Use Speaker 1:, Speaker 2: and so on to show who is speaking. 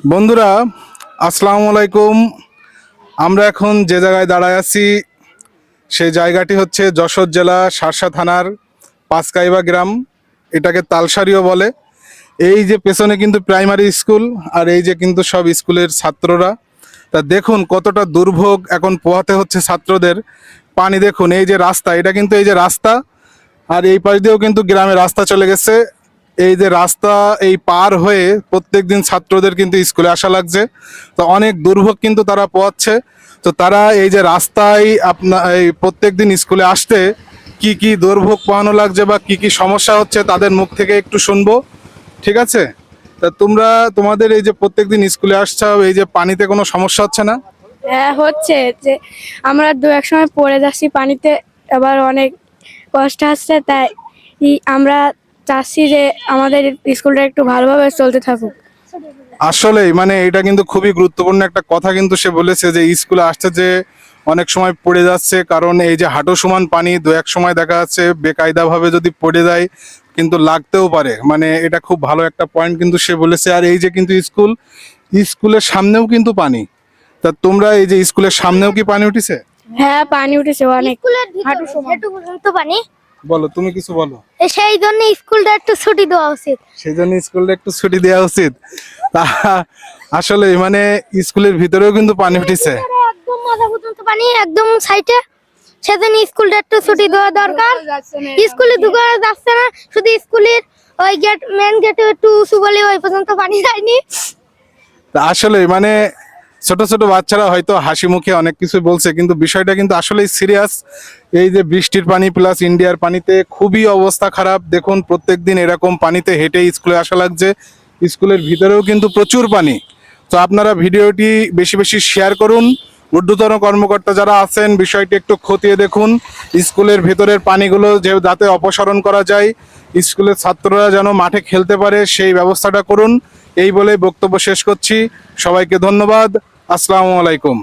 Speaker 1: বন্ধুরা, আসসালামু আলাইকুম। আমরা এখন যে জায়গায় দাঁড়ায় আছি সেই জায়গাটি হচ্ছে যশোর জেলা শার্শা থানার পাঁচকাইবা গ্রাম, এটাকে তালসারিও বলে। এই যে পেছনে কিন্তু প্রাইমারি স্কুল, আর এই যে কিন্তু সব স্কুলের ছাত্ররা। তা দেখুন কতটা দুর্ভোগ এখন পোহাতে হচ্ছে ছাত্রদের। পানি দেখুন, এই যে রাস্তা, এটা কিন্তু এই যে রাস্তা, আর এই পাশ দিয়েও কিন্তু গ্রামে রাস্তা চলে গেছে। এই যে রাস্তা, এই পার হয়ে প্রত্যেকদিন ছাত্রদের কিন্তু স্কুলে আসা লাগছে। তো অনেক দুর্ভোগ কিন্তু তারা পোহাচ্ছে। তো তারা এই যে রাস্তায় আপনার এই প্রত্যেকদিন স্কুলে আসতে কি কি দুর্ভোগ পোহানো লাগছে বা কি কি সমস্যা হচ্ছে তাদের মুখ থেকে একটু শুনবো, ঠিক আছে? তা তোমরা তোমাদের এই যে প্রত্যেকদিন স্কুলে আসছো, এই যে পানিতে কোনো সমস্যা হচ্ছে না?
Speaker 2: হ্যাঁ, হচ্ছে যে আমরা দু এক সময় পড়ে যাচ্ছি পানিতে, আবার অনেক কষ্ট হচ্ছে। তাই আমরা চাচ্ছি যে আমাদের স্কুলটা একটু ভালোভাবে চলতে থাকুক।
Speaker 1: আসলেই মানে এটা কিন্তু খুবই গুরুত্বপূর্ণ একটা কথা কিন্তু সে বলেছে যে স্কুলে আসছে যে অনেক সময় পড়ে যাচ্ছে, কারণ এই যে হাঁটু সমান পানি দু এক সময় দেখা যাচ্ছে বেকায়দাভাবে যদি পড়ে যায় কিন্তু লাগতেও পারে। মানে এটা খুব ভালো একটা পয়েন্ট কিন্তু সে বলেছে। আর এই যে কিন্তু স্কুলের সামনেও কিন্তু পানি। তা তোমরা এই যে স্কুলের সামনেও কি পানি উঠেছে?
Speaker 2: হ্যাঁ, পানি উঠেছে অনেক,
Speaker 3: স্কুলের
Speaker 2: হাঁটু
Speaker 3: ভিতরে
Speaker 2: সমান।
Speaker 3: হেঁটু পর্যন্ত পানি।
Speaker 1: বলো, তুমি কিছু বলো।
Speaker 3: সেই জন্য স্কুলটা একটু ছুটি দেওয়া উচিত।
Speaker 1: সেই জন্য স্কুলটা একটু ছুটি দেওয়া উচিত। আসলে মানে স্কুলের ভিতরেও কিন্তু পানি উঠেছে।
Speaker 3: একদম মাথা পর্যন্ত পানি, একদম সাইডে। সেজন্য স্কুলটা একটু ছুটি দেওয়া দরকার। স্কুলে ঢুকা যাচ্ছে না, শুধু স্কুলের ওই গেট, মেন গেটে একটু উঁচু বলে ওই পর্যন্ত পানি যায়নি।
Speaker 1: তা আসলে মানে ছোট ছোট বাচ্চারা হয়তো হাসি মুখে অনেক কিছু বলছে, কিন্তু বিষয়টা কিন্তু আসলেই সিরিয়াস। এই যে বৃষ্টির পানি প্লাস ইন্ডিয়ার পানিতে খুবই অবস্থা খারাপ। দেখুন প্রত্যেকদিন এরকম পানিতে হেঁটে স্কুলে আসা লাগছে। স্কুলের ভিতরেও কিন্তু প্রচুর পানি। তো আপনারা ভিডিওটি বেশি বেশি শেয়ার করুন। ঊর্ধ্বতন কর্মকর্তা যারা আছেন বিষয়টি একটু খতিয়ে দেখুন। স্কুলের ভেতরের পানিগুলো যাতে অপসারণ করা যায়, স্কুলের ছাত্ররা যেন মাঠে খেলতে পারে সেই ব্যবস্থাটা করুন। এই বলে বক্তব্য শেষ করছি। সবাইকে ধন্যবাদ। আসসালামু আলাইকুম।